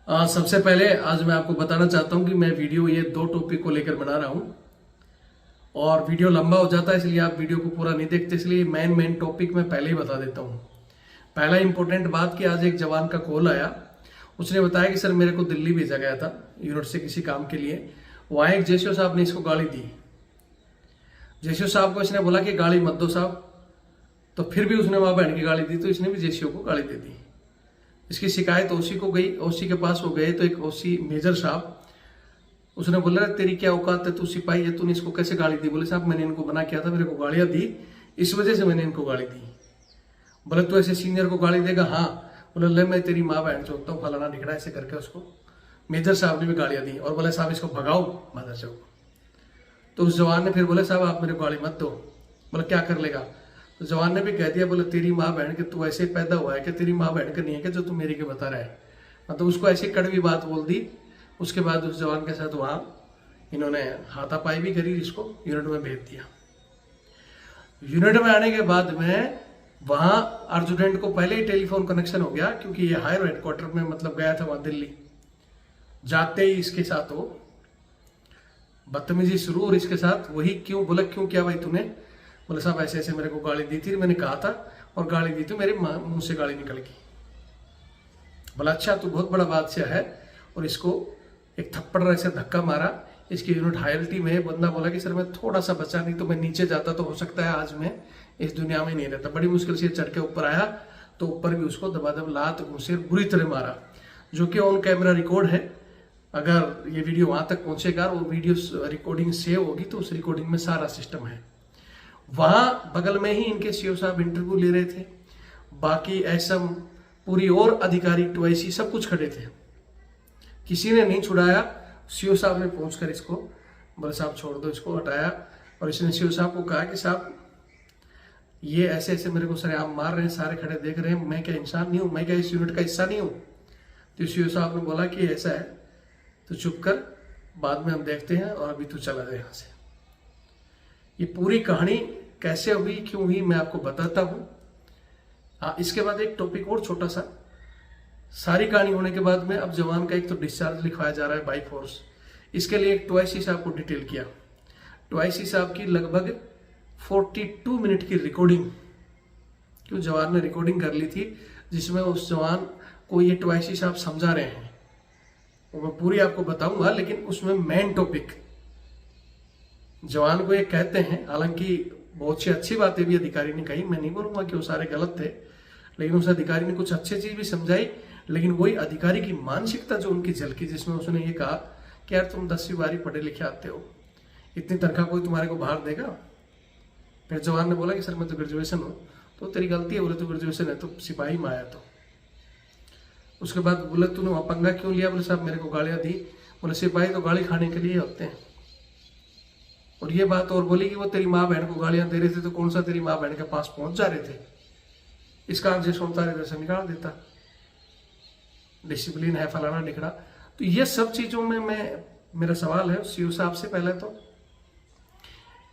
सबसे पहले आज मैं आपको बताना चाहता हूं कि मैं वीडियो ये 2 टॉपिक को लेकर बना रहा हूं और वीडियो लंबा हो जाता है, इसलिए आप वीडियो को पूरा नहीं देखते। इसलिए मेन टॉपिक मैं पहले ही बता देता हूं। पहला इंपॉर्टेंट बात कि आज एक जवान का कॉल आया। उसने बताया कि सर मेरे को दिल्ली भेजा गया था यूनिट से किसी काम के लिए। वहां एक जेसीओ साहब ने इसको गाली दी। जेसीओ साहब को इसने बोला कि गाली मत दो साहब, तो फिर भी उसने वहां बहन की गाली दी, तो इसने भी जेसीओ को गाली दे दी। इसकी शिकायत ओसी को गई। ओसी के पास हो गए तो एक ओसी मेजर साहब, उसने बोला तेरी क्या औकात है, तू सिपाही है, तूने इसको कैसे गाली दी? बोले साहब मैंने इनको बना किया था, मेरे को गालियां दी, इस वजह से मैंने इनको गाली दी। बोले तू ऐसे सीनियर को गाली देगा? हाँ। बोले ले मैं तेरी माँ बहन चोदता हूँ, फलाना निकड़ा, ऐसे करके उसको मेजर साहब ने भी गालियां दी और बोले साहब इसको भगाओ मदर चौक। तो उस जवान ने फिर बोले साहब आप मेरे को गाली मत दो। बोले क्या कर लेगा? तो जवान ने भी कह दिया, बोले तेरी माँ बहन के तू ऐसे पैदा हुआ है कि तेरी माँ बहन का नहीं है कि जो तू मेरी के बता रहा है। मतलब उसको ऐसी कड़वी बात बोल दी। उसके बाद उस जवान के साथ वहां इन्होंने हाथापाई भी करी, इसको यूनिट में भेज दिया। यूनिट में आने के बाद में वहां अर्जुडेंट को पहले ही टेलीफोन कनेक्शन हो गया, क्योंकि ये हायर हेडक्वार्टर में मतलब गया था वहां दिल्ली। जाते ही इसके साथ वो बदतमीजी शुरू, और इसके साथ वही क्यों बोला, क्यों क्या भाई तूने? बोले साहब ऐसे ऐसे मेरे को गाली दी थी, मैंने कहा था और गाली दी तो मेरे मुंह से गाली निकल गई। बोला अच्छा तू बहुत बड़ा बादशाह है, और इसको एक थप्पड़ ऐसे धक्का मारा। इसकी यूनिट हायरटी में बंदा बोला कि सर मैं थोड़ा सा बचा, नहीं तो मैं नीचे जाता तो हो सकता है आज मैं इस दुनिया में नहीं रहता। बड़ी मुश्किल से चढ़ के ऊपर आया, तो ऊपर भी उसको दबादब लात घुसेर बुरी तरह मारा, जो कि ऑन कैमरा रिकॉर्ड है। अगर ये वीडियो वहां तक पहुंचेगा, वो वीडियो रिकॉर्डिंग सेव होगी, तो उस रिकॉर्डिंग में सारा सिस्टम है। वहां बगल में ही इनके सीओ साहब इंटरव्यू ले रहे थे, बाकी एसएम पूरी और अधिकारी टूआईसी सब कुछ खड़े थे, किसी ने नहीं छुड़ाया। सीओ साहब ने पहुंचकर इसको बोले साहब छोड़ दो, इसको हटाया। और इसने सीओ साहब को कहा कि साहब ये ऐसे ऐसे मेरे को सरेआम मार रहे हैं, सारे खड़े देख रहे हैं, मैं क्या इंसान नहीं हूं? मैं क्या इस यूनिट का हिस्सा नहीं हूं? तो सीओ साहब ने बोला कि ऐसा है तो चुप कर, बाद में हम देखते हैं, और अभी तू चला जाए यहां से। ये पूरी कहानी कैसे हुई, क्यों हुई, मैं आपको बताता हूं। इसके बाद एक टॉपिक और छोटा सा। सारी कहानी होने के बाद में अब जवान का एक तो डिस्चार्ज लिखवाया जा रहा है बाई फोर्स। इसके लिए एक टूआईसी साहब को डिटेल किया। टूआईसी साहब की लगभग 42 मिनट की रिकॉर्डिंग, क्यों जवान ने रिकॉर्डिंग कर ली थी, जिसमें उस जवान को ये टूआईसी साहब समझा रहे हैं। वो मैं पूरी आपको बताऊंगा, लेकिन उसमें मेन टॉपिक जवान को ये कहते हैं, हालांकि बहुत सी अच्छी बातें भी अधिकारी ने कही, मैं नहीं बोलूंगा कि वो सारे गलत थे, लेकिन उस अधिकारी ने कुछ अच्छी चीज भी समझाई। लेकिन वही अधिकारी की मानसिकता जो उनकी झलकी, जिसमें उसने ये कहा कि यार तुम 10वीं बारी पढ़े लिखे आते हो, इतनी तनख्वाह कोई तुम्हारे को बाहर देगा? फिर जवान ने बोला कि सर मैं तो ग्रेजुएशन हूँ। तो तेरी गलती है। बोले तो ग्रेजुएशन है तो सिपाही में आया। तो उसके बाद बोले तूने वहां पंगा क्यों लिया? बोले साहब मेरे को गालियां दी। बोले सिपाही तो गाली खाने के लिए होते हैं। और ये बात और बोली कि वो तेरी माँ बहन को गालियां दे रहे थे, तो कौन सा तेरी माँ बहन के पास पहुंच जा रहे थे? इसका आंसर सुनता रहता से निकाल देता, डिसिप्लिन है फलाना निकड़ा। तो ये सब चीजों में मेरा सवाल है सीओ साहब से। पहले तो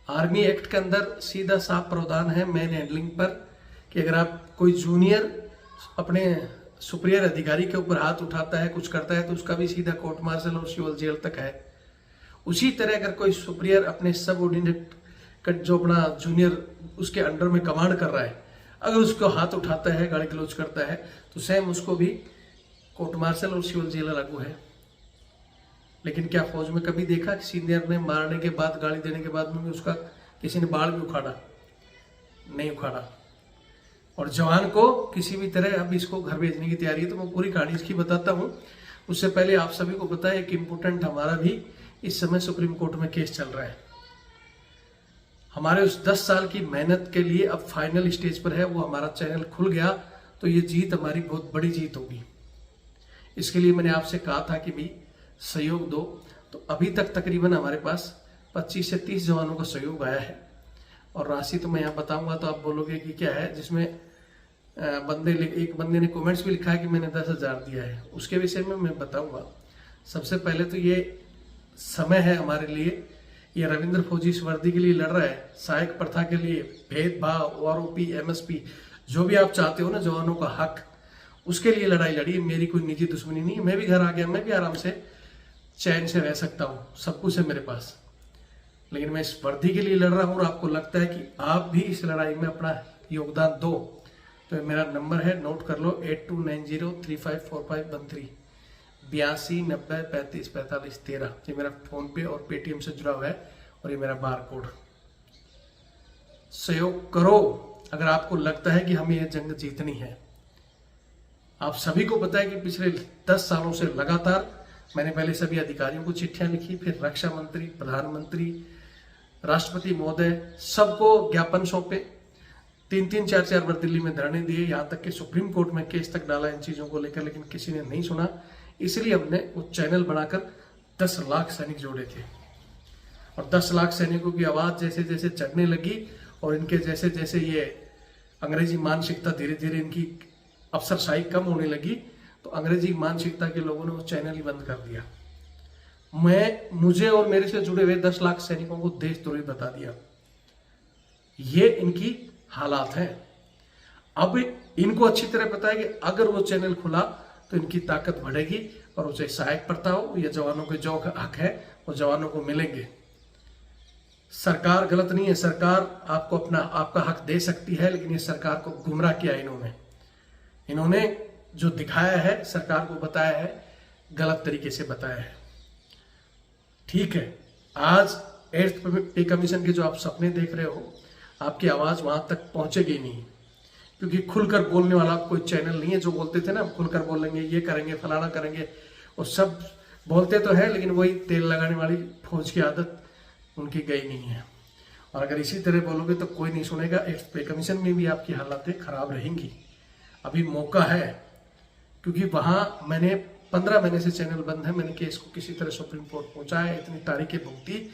आर्मी एक्ट के अंदर सीधा साफ प्रावधान है मैन हैंडलिंग पर, कि अगर आप कोई जूनियर अपने सुपीरियर अधिकारी के ऊपर हाथ उठाता है, कुछ करता है, तो उसका भी सीधा कोर्ट मार्शल और सिविल जेल तक है। उसी तरह अगर कोई सुपीरियर अपने सब ऑर्डिनेट का जो अपना जूनियर उसके अंडर में कमांड कर रहा है, अगर उसको हाथ उठाता है, गाली गलौज करता है, तो सेम उसको भी कोर्ट मार्शल और सिविल जेल लागू है। लेकिन क्या फौज में कभी देखा कि सीनियर ने मारने के बाद, गाली देने के बाद में उसका किसी ने बाल भी उखाड़ा? नहीं उखाड़ा। और जवान को किसी भी तरह अब इसको घर भेजने की तैयारी है। तो मैं पूरी कहानी इसकी बताता हूँ। उससे पहले आप सभी को पता है एक इम्पोर्टेंट हमारा भी इस समय सुप्रीम कोर्ट में केस चल रहा है। हमारे उस 10 साल की मेहनत के लिए अब फाइनल स्टेज पर है, वो हमारा चैनल खुल गया, तो ये जीत हमारी बहुत बड़ी जीत होगी। इसके लिए मैंने आपसे कहा था कि भी सहयोग दो। तो अभी तक तकरीबन हमारे पास 25 से 30 जवानों का सहयोग आया है, और राशि तो मैं यहाँ बताऊंगा तो आप बोलोगे कि क्या है, जिसमें एक बंदे ने कमेंट्स भी लिखा है कि मैंने 10,000 दिया है, उसके विषय में मैं बताऊंगा। सबसे पहले तो ये समय है हमारे लिए, ये रविंद्र फौजी इस वर्दी के लिए लड़ रहा है, सहायक प्रथा के लिए, भेदभाव, आरोपी, एमएसपी, जो भी आप चाहते हो ना जवानों का हक, उसके लिए लड़ाई लड़ी, मेरी कोई निजी दुश्मनी नहीं है। मैं भी घर आ गया, मैं भी आराम से चैन से रह सकता हूँ, सब कुछ है मेरे पास, लेकिन मैं इस वर्दी के लिए लड़ रहा हूँ और आपको लगता है कि आप भी इस लड़ाई में अपना योगदान दो, तो मेरा नंबर है, नोट कर लो, 8290354513 8290354513। ये मेरा फोन पे और पेटीएम से जुड़ा हुआ है और ये मेरा बार कोड। सहयोग करो अगर आपको लगता है कि हमें यह जंग जीतनी है। आप सभी को पता है कि पिछले 10 सालों से लगातार मैंने पहले सभी अधिकारियों को चिट्ठियां लिखी, फिर रक्षा मंत्री, प्रधानमंत्री, राष्ट्रपति महोदय, सबको ज्ञापन सौंपे, 3-3, 4-4 बार दिल्ली में धरने दिए, यहाँ तक कि सुप्रीम कोर्ट में केस तक डाला इन चीजों को लेकर, लेकिन किसी ने नहीं सुना। इसलिए हमने वो चैनल बनाकर 10 लाख सैनिक जोड़े थे और 10 लाख सैनिकों की आवाज जैसे जैसे चढ़ने लगी और इनके जैसे जैसे ये अंग्रेजी मानसिकता धीरे धीरे इनकी अफसरशाही कम होने लगी, तो अंग्रेजी मानसिकता के लोगों ने वो चैनल ही बंद कर दिया। मुझे और मेरे से जुड़े हुए 10 लाख सैनिकों को देशद्रोही बता दिया। ये इनकी हालात हैं। अब इनको अच्छी तरह पता है कि अगर वो चैनल खुला तो इनकी ताकत बढ़ेगी और उसे सहायक पड़ता हो या जवानों के जो हक है वो जवानों को मिलेंगे। सरकार गलत नहीं है, सरकार आपको आपका हक दे सकती है, लेकिन ये सरकार को गुमराह किया इन्होंने जो दिखाया है, सरकार को बताया है, गलत तरीके से बताया है। ठीक है, आज 8th पे कमीशन के जो आप सपने देख रहे हो, आपकी आवाज वहां तक पहुंचेगी नहीं, क्योंकि खुलकर बोलने वाला कोई चैनल नहीं है। जो बोलते थे ना खुलकर बोलेंगे, ये करेंगे, फलाना करेंगे, वो सब बोलते तो है, लेकिन वही तेल लगाने वाली फौज की आदत उनकी गई नहीं है। और अगर इसी तरह बोलोगे तो कोई नहीं सुनेगा। 8th पे कमीशन में भी आपकी हालातें खराब रहेंगी। अभी मौका है, क्योंकि वहां मैंने 15 महीने से चैनल बंद है, मैंने केस को किसी तरह सुप्रीम कोर्ट पहुंचाया, इतनी तारीखें भुगती।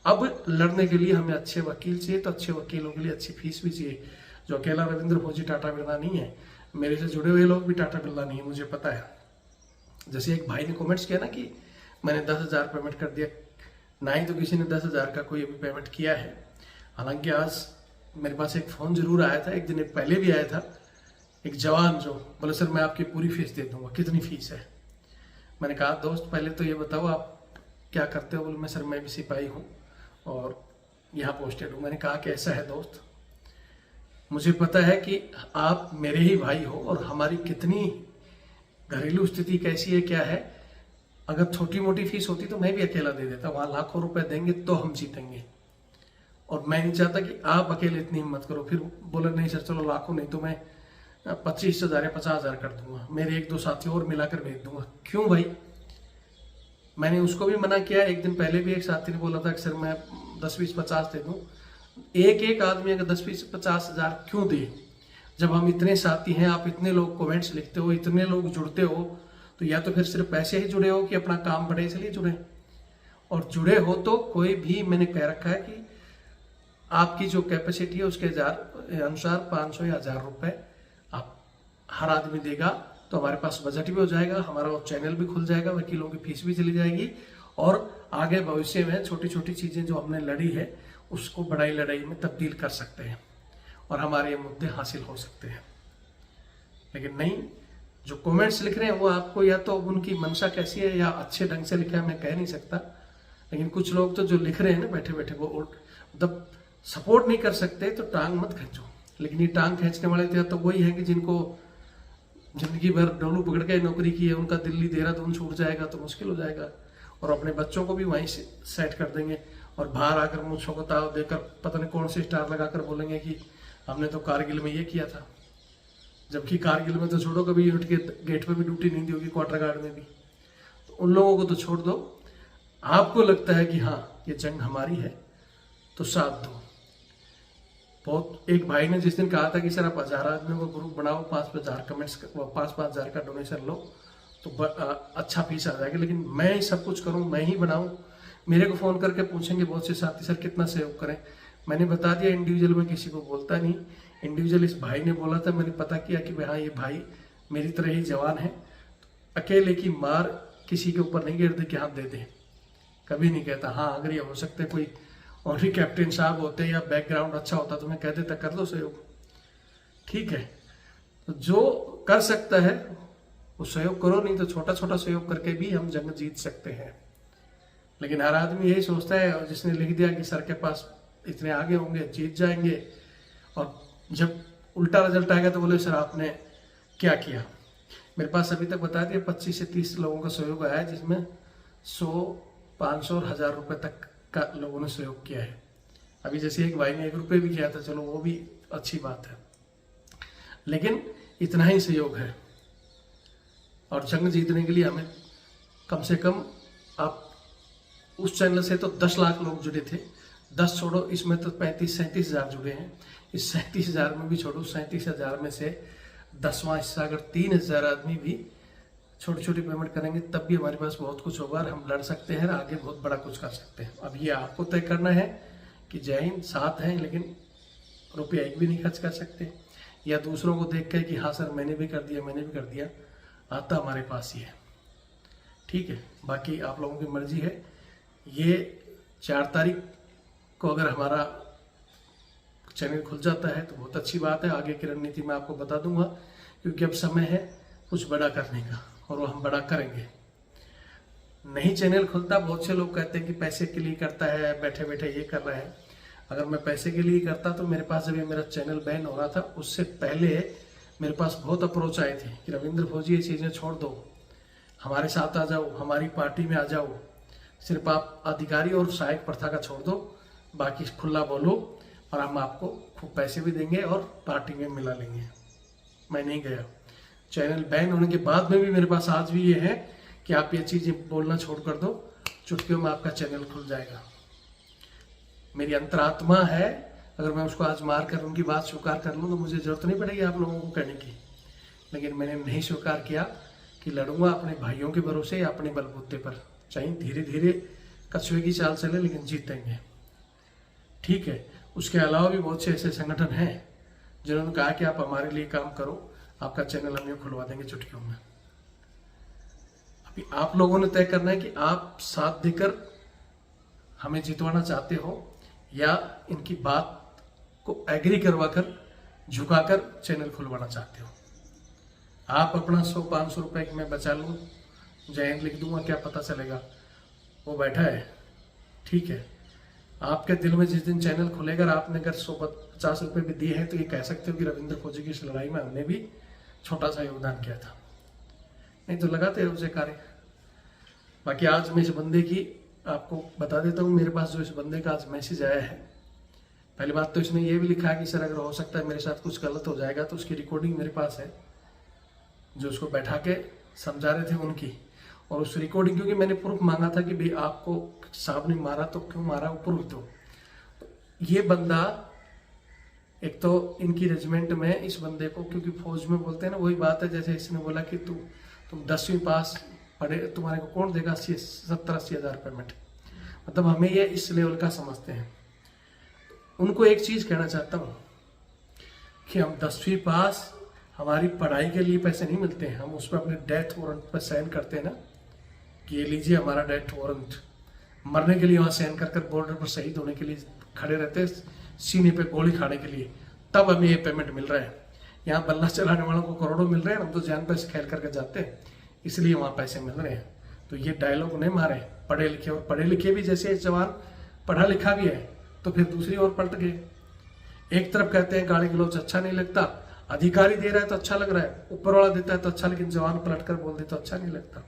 अब लड़ने के लिए हमें अच्छे वकील चाहिए, तो अच्छे वकीलों के लिए अच्छी फीस भी चाहिए। जो अकेला रविंद्र फौजी टाटा बिरला नहीं है, मेरे से जुड़े हुए लोग भी टाटा बिरला नहीं है, मुझे पता है। जैसे एक भाई ने कमेंट्स किया ना कि मैंने 10,000 पेमेंट कर दिया, ना ही तो किसी ने 10,000 का कोई अभी पेमेंट किया है। हालांकि आज मेरे पास एक फोन जरूर आया था, एक दिन पहले भी आया था, एक जवान जो बोले सर मैं आपकी पूरी फीस दे दूंगा, कितनी फीस है। मैंने कहा दोस्त पहले तो ये बताओ आप क्या करते हो। बोले मैं सर मैं भी सिपाही हूँ और यहाँ पोस्टेड हूँ। मैंने कहा कि ऐसा है दोस्त, मुझे पता है कि आप मेरे ही भाई हो और हमारी कितनी घरेलू स्थिति कैसी है क्या है। अगर छोटी मोटी फीस होती तो मैं भी अकेला दे देता, वहां लाखों रुपए देंगे तो हम जीतेंगे, और मैं नहीं चाहता कि आप अकेले इतनी हिम्मत करो। फिर बोले नहीं सर चलो लाखों नहीं तो मैं 25,000 या 50,000 कर दूंगा, मेरे 1-2 साथी और मिलाकर भेज दूंगा। क्यों भाई, मैंने उसको भी मना किया। एक दिन पहले भी एक साथी ने बोला था कि सर मैं 10, 20, 50 दे दूं। एक आदमी अगर 10, 20, 50,000 क्यों दे, जब हम इतने साथी हैं, आप इतने लोग कमेंट्स लिखते हो, इतने लोग जुड़ते हो, तो या तो फिर सिर्फ पैसे ही जुड़े हो कि अपना काम बढ़े इसलिए जुड़े। और जुड़े हो तो कोई भी, मैंने कह रखा है कि आपकी जो कैपेसिटी है उसके अनुसार 500 या 1000 रुपए आप हर आदमी देगा, तो हमारे पास बजट भी हो जाएगा, हमारा चैनल भी खुल जाएगा, वकीलों की फीस भी चली जाएगी, और आगे भविष्य में छोटी छोटी चीजें जो हमने लड़ी है उसको बड़ाई लड़ाई में तब्दील कर सकते हैं और हमारे ये मुद्दे हासिल हो सकते हैं। लेकिन नहीं, जो कमेंट्स लिख रहे हैं वो आपको या तो उनकी मंशा कैसी है या अच्छे ढंग से लिखा है मैं कह नहीं सकता, लेकिन कुछ लोग तो जो लिख रहे हैं ना बैठे बैठे, वो मतलब सपोर्ट नहीं कर सकते तो टांग मत खींचो। लेकिन ये टांग खींचने वाले तो वही है कि जिनको जिंदगी भर डोलू पकड़ के नौकरी की है, उनका दिल्ली देहरादून छूट जाएगा तो मुश्किल हो जाएगा, और अपने बच्चों को भी वहीं से सेट कर देंगे, और बाहर आकर मुझको को ताव देकर पता नहीं कौन से स्टार लगाकर बोलेंगे कि हमने तो कारगिल में ये किया था, जबकि कारगिल में तो छोड़ो, कभी यूनिट के गेट पे भी ड्यूटी नहीं दी होगी, क्वार्टर गार्ड में भी। तो उन लोगों को तो छोड़ दो। आपको लगता है कि हाँ ये जंग हमारी है तो साथ दो। बहुत एक भाई ने जिस दिन कहा था कि सर आप 1000 आदमियों का ग्रुप बनाओ, 5,000 कमेंट्स, 5,000 का डोनेशन लो तो अच्छा फीस आ जाएगा, लेकिन मैं ही सब कुछ करूं, मैं ही बनाऊं। मेरे को फोन करके पूछेंगे बहुत से साथी सर कितना सहयोग करें। मैंने बता दिया इंडिविजुअल में किसी को बोलता नहीं। इंडिविजुअल इस भाई ने बोला था, मैंने पता किया कि हाँ ये भाई मेरी तरह ही जवान है, अकेले की मार किसी के ऊपर नहीं गिरती कि हाँ दे दे, कभी नहीं कहता। हाँ अगर ये हो सकते कोई और भी कैप्टन साहब होते या बैकग्राउंड अच्छा होता तो मैं कह देता कर दो सहयोग, ठीक है। तो जो कर सकता है वो सहयोग करो, नहीं तो छोटा छोटा सहयोग करके भी हम जंग जीत सकते हैं। लेकिन हर आदमी यही सोचता है, और जिसने लिख दिया कि सर के पास इतने आगे होंगे जीत जाएंगे, और जब उल्टा रिजल्ट आएगा तो बोले सर आपने क्या किया। मेरे पास अभी तक बता दिया 25 से 30 लोगों का सहयोग आया है, जिसमें 100, 500 और 1000 रुपये तक का लोगों ने सहयोग किया है। अभी जैसे एक भाई ने 1 रुपये भी किया था, चलो वो भी अच्छी बात है, लेकिन इतना ही सहयोग है। और जंग जीतने के लिए हमें कम से कम, आप उस चैनल से तो 10 लाख लोग जुड़े थे, 10 छोड़ो, इसमें तो 35-37 हज़ार जुड़े हैं। इस 37 हज़ार में भी छोड़ो, 37 हज़ार में से 10वां हिस्सा अगर 3,000 आदमी भी छोटी छोटी पेमेंट करेंगे, तब भी हमारे पास बहुत कुछ होगा और हम लड़ सकते हैं, आगे बहुत बड़ा कुछ कर सकते हैं। अब ये आपको तय करना है कि जय हिंद, साथ हैं लेकिन रुपया एक भी नहीं खर्च कर सकते, या दूसरों को देख के कि हाँ सर मैंने भी कर दिया, आता हमारे पास ही है। ठीक है, बाकी आप लोगों की मर्जी है। ये 4 तारीख को अगर हमारा चैनल खुल जाता है तो बहुत अच्छी बात है। आगे की रणनीति मैं आपको बता दूंगा, क्योंकि अब समय है कुछ बड़ा करने का, और वो हम बड़ा करेंगे। नहीं चैनल खुलता, बहुत से लोग कहते हैं कि पैसे के लिए करता है, बैठे बैठे ये कर रहा है। अगर मैं पैसे के लिए करता तो मेरे पास जब ये मेरा चैनल बैन हो रहा था, उससे पहले मेरे पास बहुत अप्रोच आए थे कि रविंद्र फौजी ये चीज़ें छोड़ दो, हमारे साथ आ जाओ, हमारी पार्टी में आ जाओ, सिर्फ आप अधिकारी और सहायक प्रथा का छोड़ दो, बाकी खुला बोलो और हम आपको खूब पैसे भी देंगे और पार्टी में मिला लेंगे। मैं नहीं गया। चैनल बैन होने के बाद में भी मेरे पास आज भी ये है कि आप ये चीज़ें बोलना छोड़ कर दो, चुटकियों में आपका चैनल खुल जाएगा। मेरी अंतरात्मा है, अगर मैं उसको आज मार कर उनकी बात स्वीकार कर लूँ तो मुझे जरूरत नहीं पड़ेगी आप लोगों को कहने की। लेकिन मैंने नहीं स्वीकार किया कि लड़ूंगा अपने भाइयों के भरोसे या अपने बलबूते पर, चाहे धीरे धीरे कछुए की चाल चले, लेकिन जीतेंगे। ठीक है, उसके अलावा भी बहुत से ऐसे संगठन हैं जिन्होंने कहा कि आप हमारे लिए काम करो, आपका चैनल हम ये खुलवा देंगे चुटकियों में। अभी आप लोगों ने तय करना है कि आप साथ देकर हमें जितवाना चाहते हो या इनकी बात को एग्री करवाकर झुकाकर चैनल खुलवाना चाहते हो। आप अपना 100-500 रुपए मैं बचा लूँ, जय हिंद लिख दूंगा, क्या पता चलेगा, वो बैठा है। ठीक है, आपके दिल में जिस दिन चैनल खुलेगा, आपने अगर 150 रुपये भी दिए हैं तो ये कह सकते हो कि रविंद्र फौजी की इस लड़ाई में हमने भी छोटा सा योगदान किया था, नहीं तो लगाते रहो उसे कार्य। बाकी आज मैं इस बंदे की आपको बता देता हूँ, मेरे पास जो इस बंदे का आज मैसेज आया है, पहली बात तो इसने ये भी लिखा है कि सर अगर हो सकता है मेरे साथ कुछ गलत हो जाएगा तो उसकी रिकॉर्डिंग मेरे पास है, जो उसको बैठा के समझा रहे थे उनकी। और उस रिकॉर्डिंग, क्योंकि मैंने प्रूफ मांगा था कि भाई आपको सांप ने मारा तो क्यों मारा, प्रूफ दो। ये बंदा, एक तो इनकी रेजिमेंट में इस बंदे को, क्योंकि फौज में बोलते हैं ना, वही बात है जैसे इसने बोला कि तुम 10वीं पास पढ़े, तुम्हारे को कौन देगा 70-80 हज़ार पेमेंट, मतलब हमें ये इस लेवल का समझते हैं। उनको एक चीज कहना चाहता हूँ कि हम 10वीं पास, हमारी पढ़ाई के लिए पैसे नहीं मिलते हैं, हम उस पर अपने डेथ वारंट पर साइन करते हैं ना कि ये लीजिए हमारा डेथ वारंट, मरने के लिए वहाँ साइन कर बॉर्डर पर शहीद होने के लिए खड़े रहते हैं, सीने पे गोली खाने के लिए, तब हमें ये पेमेंट मिल रहा है। यहाँ बल्ला चलाने वालों को करोड़ों मिल रहे हैं, हम तो जान पैसे खेल करके जाते हैं, इसलिए वहाँ पैसे मिल रहे हैं। तो ये डायलॉग नहीं मारे पढ़े लिखे, और पढ़े लिखे भी जैसे जवान पढ़ा लिखा भी है तो फिर दूसरी ओर पलट गए। एक तरफ कहते हैं गाली गलौज अच्छा नहीं लगता, अधिकारी दे रहा है तो अच्छा लग रहा है, ऊपर वाला देता है तो अच्छा, लेकिन जवान पलट कर बोल दे तो अच्छा नहीं लगता।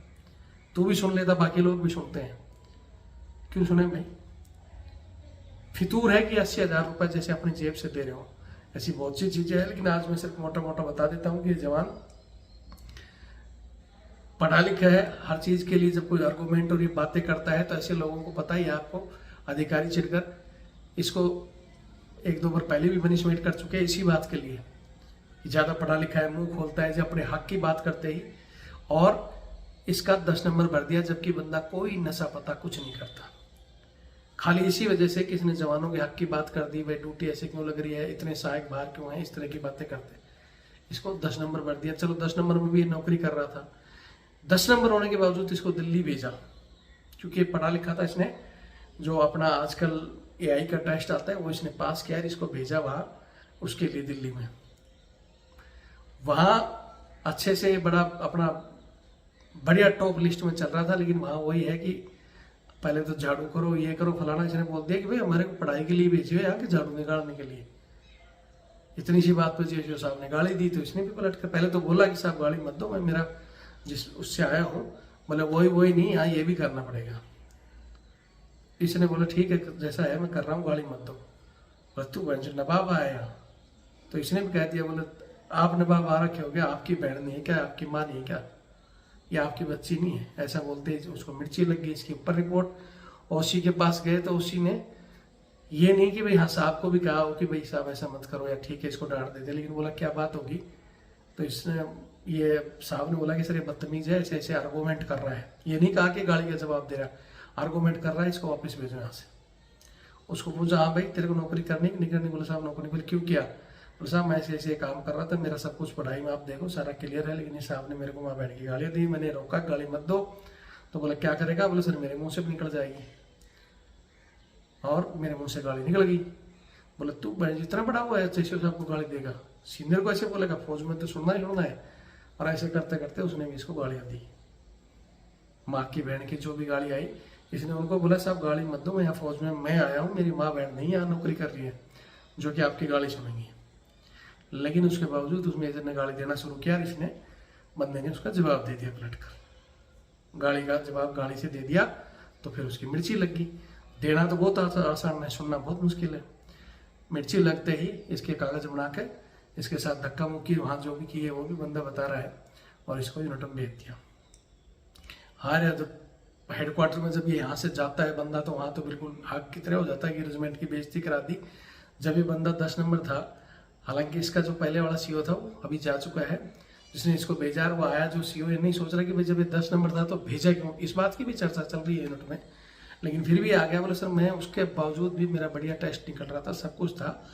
तू भी सुन लेता, बाकी लोग भी सुनते हैं, क्यों सुने भाई? फितूर है कि 80,000 रुपए जैसे अपनी जेब से दे रहे हो, ऐसी बहुत सी चीजें हैं। लेकिन आज मैं सिर्फ मोटा मोटा बता देता हूँ कि जवान पढ़ा लिखा है, हर चीज के लिए जब कोई आर्गूमेंट और ये बातें करता है तो ऐसे लोगों को पता ही है, आपको अधिकारी चिढ़कर इसको 1-2 बार पहले भी पनिशमेंट कर चुके हैं इसी बात के लिए, ज्यादा पढ़ा लिखा है, मुंह खोलता है जब अपने हक की बात करते ही, और इसका 10 नंबर भर दिया, जबकि बंदा कोई नशा पता कुछ नहीं करता। खाली इसी वजह से कि इसने जवानों के हक की बात कर दी, भाई ड्यूटी ऐसे क्यों लग रही है, इतने सहायक बाहर क्यों है, इस तरह की बातें करते, इसको 10 नंबर भर दिया। चलो 10 नंबर में भी ये नौकरी कर रहा था, 10 नंबर होने के बावजूद इसको दिल्ली भेजा, क्योंकि पढ़ा लिखा था, इसने जो अपना आजकल AI का टेस्ट आता है वो इसने पास किया, इसको भेजा वहाँ उसके लिए दिल्ली में। वहाँ अच्छे से बड़ा अपना बढ़िया टॉप लिस्ट में चल रहा था, लेकिन वहाँ वही है कि पहले तो झाड़ू करो, ये करो, फलाना। इसने बोल दिया कि भाई हमारे को पढ़ाई के लिए भेजिए यहाँ के झाड़ू निकालने के लिए। इतनी सी बात पर जीएसओ साहब ने गाली दी, तो इसने भी पलट कर पहले तो बोला कि साहब गाली मत दो, मैं मेरा जिस उससे आया हूँ, बोले वही नहीं, यहाँ ये भी करना पड़ेगा। इसने बोला ठीक है जैसा है मैं कर रहा हूँ, गाली मत दो। बोले तू बहन नवाब आया यहाँ, तो इसने भी कह दिया, बोले आप नवाब आ रखे हो गया, आपकी बहन नहीं है क्या, आपकी माँ नहीं है क्या, या आपकी बच्ची नहीं है, ऐसा बोलते ही उसको मिर्ची लग गई। इसके ऊपर रिपोर्ट ओसी के पास गए तो ओसी ने ये नहीं कि भाई हाँ साहब को भी कहा हो कि भाई साहब ऐसा मत करो या ठीक है इसको डांट देते, लेकिन बोला क्या बात होगी। तो इसने ये साहब ने बोला कि सर ये बदतमीज है, ऐसे ऐसे आर्गूमेंट कर रहा है। ये नहीं कहा कि गाली का जवाब दे रहा, आर्गूमेंट कर रहा है, इसको वापस भेजो यहाँ से। उसको पूछा हाँ भाई तेरे को नौकरी करनी कि नहीं करनी। बोला साहब नौकरी। बोले क्यों किया। बोले साहब मैं ऐसे ऐसे काम कर रहा था, मेरा सब कुछ पढ़ाई में आप देखो सारा क्लियर है, लेकिन इस साहब ने मेरे को वहाँ बैठ के गालियाँ दी, मैंने रोका गाली मत दो। तो बोला क्या करेगा। बोले सर मेरे मुंह से भी निकल जाएगी, और मेरे मुंह से गाली निकल गई। बोले तू जितना बड़ा हुआ है जैसे साहब को गाली देगा, सीनियर को ऐसे बोलेगा, फौज में तो सुनना ही सुनना है। और ऐसे करते करते उसने भी इसको गालियाँ दी, माँ की बहन की जो भी गाली आई। इसने उनको बोला साहब गाली मत दो, मैं यहाँ फौज में मैं आया हूँ, मेरी माँ बहन नहीं यहाँ नौकरी कर रही है जो कि आपकी गाली सुनेंगी। लेकिन उसके बावजूद उसमें मेजर ने गाली देना शुरू किया, इसने बंदे ने उसका जवाब दे दिया पलट कर। गाली का जवाब गाली से दे दिया तो फिर उसकी मिर्ची लग गई। देना तो बहुत आसान है, सुनना बहुत मुश्किल है। मिर्ची लगते ही इसके कागज बना के इसके साथ धक्का मुक्की वहाँ जो भी की है वो भी बंदा बता रहा है, और इसको यूनिट में भेज दिया। हार या जब हेडक्वार्टर में जब ये यहाँ से जाता है बंदा, तो वहाँ तो बिल्कुल आग की तरह हो जाता है कि रेजिमेंट की बेइज्जती करा दी। जब ये बंदा 10 नंबर था, हालांकि इसका जो पहले वाला सीओ था वो अभी जा चुका है, जिसने इसको भेजा वो आया, जो सीओ ये नहीं सोच रहा कि भाई जब ये 10 नंबर था तो भेजा क्यों, इस बात की भी चर्चा चल रही है यूनिट में। लेकिन फिर भी आ गया। बोले सर मैं उसके बावजूद भी मेरा बढ़िया टेस्ट निकल रहा था, सब कुछ था,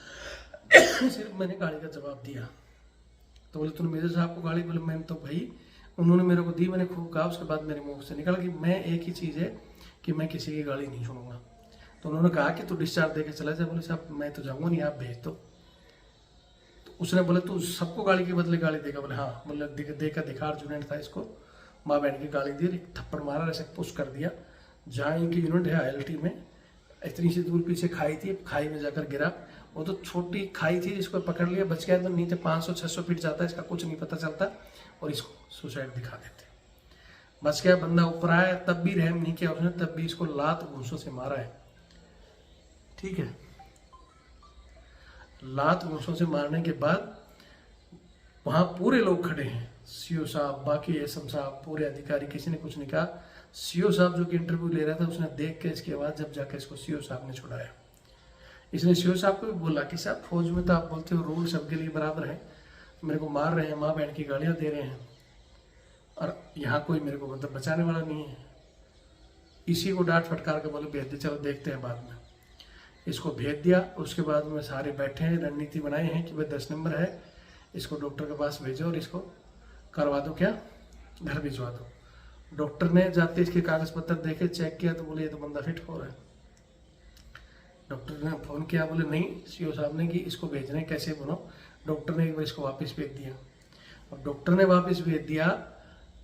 सिर्फ मैंने गाली का जवाब दिया। तो बोले तूने मेजर साहब को गाली। बोले मैंने तो भाई उन्होंने मेरे को दी, मैंने खूब कहा, उसके बाद मेरे मुंह से निकल गई। मैं एक ही चीज़ है कि मैं किसी की गाली नहीं सुनूंगा। तो उन्होंने कहा कि तू डिस्चार्ज दे के चला जाए। बोले साहब मैं तो जाऊँगा नहीं, आप भेज दो। तो उसने बोले तू सबको गाली के बदले गाली देगा। बोले हाँ। बोले देकर दिखा, अर्जुनेंट था इसको, माँ बहन की गाली दी, थप्पड़ मारा, ऐसे पुश कर दिया। जहाँ इनकी यूनिट है ILT में, इतनी सी दूर पीछे खाई थी, खाई में जाकर गिरा। वो तो छोटी खाई थी, जिसको पकड़ लिया, बच गया तो नीचे 500-600 फीट जाता है, इसका कुछ नहीं पता चलता, और इसको सुसाइड दिखा देते। बच गया, बंदा ऊपर आया, तब भी रहम नहीं किया उसने, तब भी इसको लात घूंसों से मारा है। ठीक है, लात घूंसों से मारने के बाद वहां पूरे लोग खड़े हैं, सीओ साहब, बाकी एसएम साहब, पूरे अधिकारी, किसी ने कुछ नहीं कहा। सीओ साहब जो कि इंटरव्यू ले रहा था, उसने देख के इसके बाद जब जाके इसको सीओ साहब ने छुड़ाया। इसने सीओ साहब को भी बोला कि साहब फौज में तो आप बोलते हो रूल सबके लिए बराबर है, मेरे को मार रहे हैं, माँ बहन की गालियाँ दे रहे हैं, और यहाँ कोई मेरे को मतलब बचाने वाला नहीं है। इसी को डांट फटकार के बोले भेज दे, चलो देखते हैं बाद में। इसको भेज दिया। उसके बाद में सारे बैठे हैं, रणनीति बनाए हैं कि भाई 10 नंबर है, इसको डॉक्टर के पास भेजो और इसको करवा दो, क्या घर भिजवा दो। डॉक्टर ने जाते इसके कागज पत्र देखे, चेक किया, तो बोले ये तो बंदा फिट हो रहा है। डॉक्टर ने फोन किया, बोले नहीं सीओ साहब ने कि इसको भेजना है, कैसे बनो। डॉक्टर ने एक बार इसको वापस भेज दिया। और डॉक्टर ने वापस भेज दिया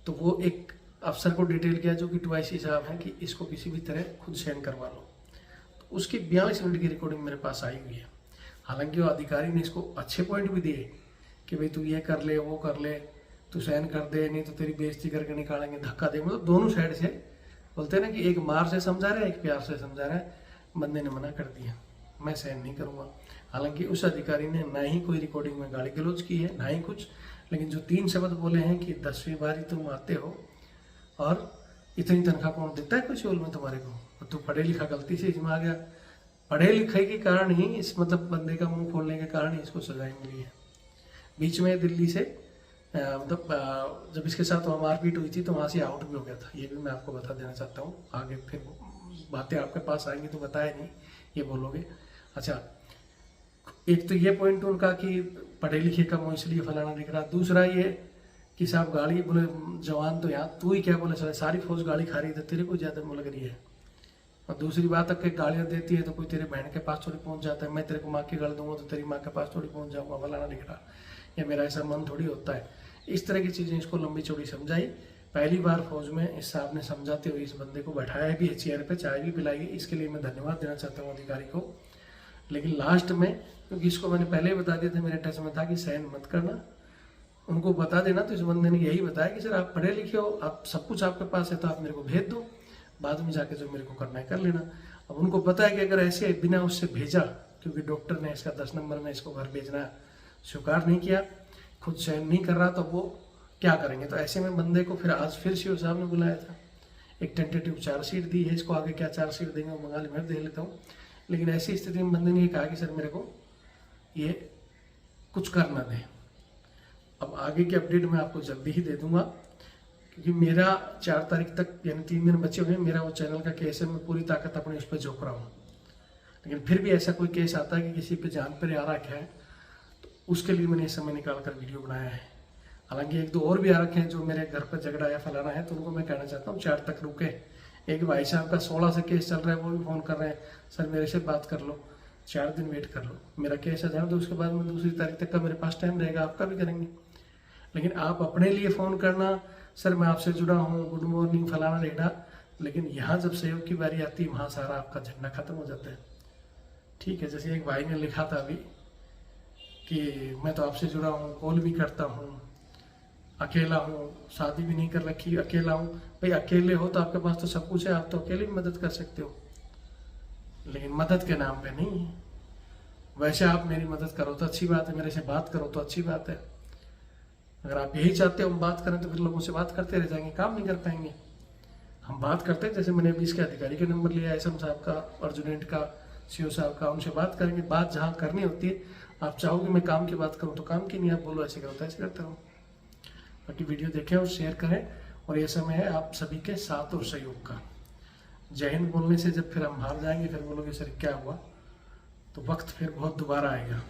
तो वो एक अफसर को डिटेल किया जो कि टवाइसी साहब हैं कि इसको किसी भी तरह खुद साइन करवा लो। तो उसकी 42 मिनट की रिकॉर्डिंग मेरे पास आई हुई है। हालांकि वो अधिकारी ने इसको अच्छे पॉइंट भी दिए कि भाई तू ये कर ले, वो कर ले, तू साइन कर दे, नहीं तो तेरी बेइज्जती करके निकालेंगे, धक्का दे। मतलब दोनों साइड से बोलते हैं ना कि एक मार से समझा रहा है, एक प्यार से समझा रहा है। बंदे ने मना कर दिया, मैं साइन नहीं करूँगा। हालांकि उस अधिकारी ने ना ही कोई रिकॉर्डिंग में गाली गलौज की है, ना ही कुछ, लेकिन जो 3 शब्द बोले हैं कि 10वीं बारी तुम आते हो और इतनी तनख्वाह कौन देता है कोई सिविल में तुम्हारे को, और तू पढ़े लिखा गलती से इसमें आ गया। पढ़े लिखे के कारण ही इस मतलब बंदे का मुंह खोलने के कारण ही इसको सजाएं मिली है। बीच में दिल्ली से मतलब जब इसके साथ वहाँ मारपीट हुई थी तो वहाँ से आउट भी हो गया था। ये भी मैं आपको बता देना चाहता हूँ, आगे फिर बातें आपके पास आएंगी तो बताया नहीं, ये बोलोगे। अच्छा, एक तो ये पॉइंट उनका कि पढ़े लिखे का मुँह इसलिए फलाना दिख रहा। दूसरा ये कि साहब गाड़ी, बोले जवान तो यहाँ तू ही क्या बोले, सारी फौज गाड़ी खा रही है, तेरे को ज़्यादा मुँह लग रही है। और दूसरी बात है कि गालियाँ देती है तो कोई तेरे बहन के पास थोड़ी पहुँच जाता है। मैं तेरे को माँ की गाली दूंगा तो तेरी माँ के पास थोड़ी पहुँच जाऊँगा, फलाना दिख रहा। ये मेरा ऐसा मन थोड़ी होता है। इस तरह की चीज़ें इसको लंबी चौड़ी समझाई। पहली बार फौज में इस साहब ने समझाते हुए इस बंदे को बैठाया भी है चेयर पे, चाय भी पिलाई, इसके लिए मैं धन्यवाद देना चाहता हूँ अधिकारी को। लेकिन लास्ट में, क्योंकि इसको मैंने पहले ही बता दिया था, मेरे टच में था कि सहन मत करना, उनको बता देना। तो इस बंदे ने यही बताया कि सर आप पढ़े लिखे हो, आप सब कुछ आपके पास है, तो आप मेरे को भेज दो, बाद में जाके जो मेरे को करना है कर लेना। अब उनको पता है कि अगर ऐसे बिना उससे भेजा, क्योंकि डॉक्टर ने इसका 10 नंबर में इसको घर भेजना स्वीकार नहीं किया, खुद सहन नहीं कर रहा, तो वो क्या करेंगे। तो ऐसे में बंदे को फिर आज फिर सीओ साहब ने बुलाया था, एक टेंटेटिव चार्जशीट दी है, इसको आगे क्या चार्जशीट देंगे वो बंगाली में दे लेता हूँ। लेकिन ऐसी स्थिति में बंदे ने ये कहा कि सर मेरे को ये कुछ करना दे। अब आगे की अपडेट मैं आपको जल्दी ही दे दूंगा, क्योंकि मेरा 4 तारीख तक यानी 3 दिन बचे हुए हैं, मेरा वो चैनल का केस है, मैं पूरी ताकत अपने उस पर झोंक रहा हूँ। लेकिन फिर भी ऐसा कोई केस आता है कि किसी पे जान पर आ रखा है, तो उसके लिए मैंने समय निकाल कर वीडियो बनाया है। हालांकि 1-2 और भी आ रखे हैं जो मेरे घर पर झगड़ा या फैलाना है, तो उनको मैं कहना चाहता हूँ 4 तक रुके। एक भाई साहब का 16 से केस चल रहा है, वो भी फ़ोन कर रहे हैं, सर मेरे से बात कर लो, 4 दिन वेट कर लो, मेरा केस आ जाए तो उसके बाद में दूसरी तारीख तक का मेरे पास टाइम रहेगा, आपका भी करेंगे। लेकिन आप अपने लिए फ़ोन करना, सर मैं आपसे जुड़ा हूँ, गुड मॉर्निंग, फलाना ढेड़ा, लेकिन यहाँ जब सहयोग की बारी आती है, वहाँ सारा आपका झंडा खत्म हो जाता है। ठीक है, जैसे एक भाई ने लिखा था अभी कि मैं तो आपसे जुड़ा हूँ, कॉल भी करता हूँ, अकेला हूँ, शादी भी नहीं कर रखी, अकेला हूँ। भाई अकेले हो तो आपके पास तो सब कुछ है, आप तो अकेले भी मदद कर सकते हो, लेकिन मदद के नाम पे नहीं। वैसे आप मेरी मदद करो तो अच्छी बात है, मेरे से बात करो तो अच्छी बात है। अगर आप यही चाहते हो हम बात करें, तो फिर लोगों से बात करते रह जाएंगे, काम नहीं कर पाएंगे। हम बात करते हैं, जैसे मैंने अभी इसके अधिकारी के नंबर लिया, एसएम साहब का, अर्जुनेंट का, सीओ साहब का, उनसे बात करेंगे। बात जहाँ करनी होती है, आप चाहोगे मैं काम की बात करूँ तो काम की, नहीं आप बोलो ऐसे करो तो ऐसे करता हूँ। बाकी वीडियो देखें और शेयर करें, और ये समय है आप सभी के साथ और सहयोग का। जय हिंद बोलने से जब फिर हम हार जाएंगे, फिर बोलोगे सर क्या हुआ, तो वक्त फिर बहुत दोबारा आएगा।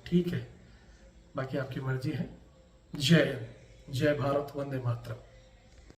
ठीक है, बाकी आपकी मर्जी है। जय हिंद, जय भारत, वंदे मातरम।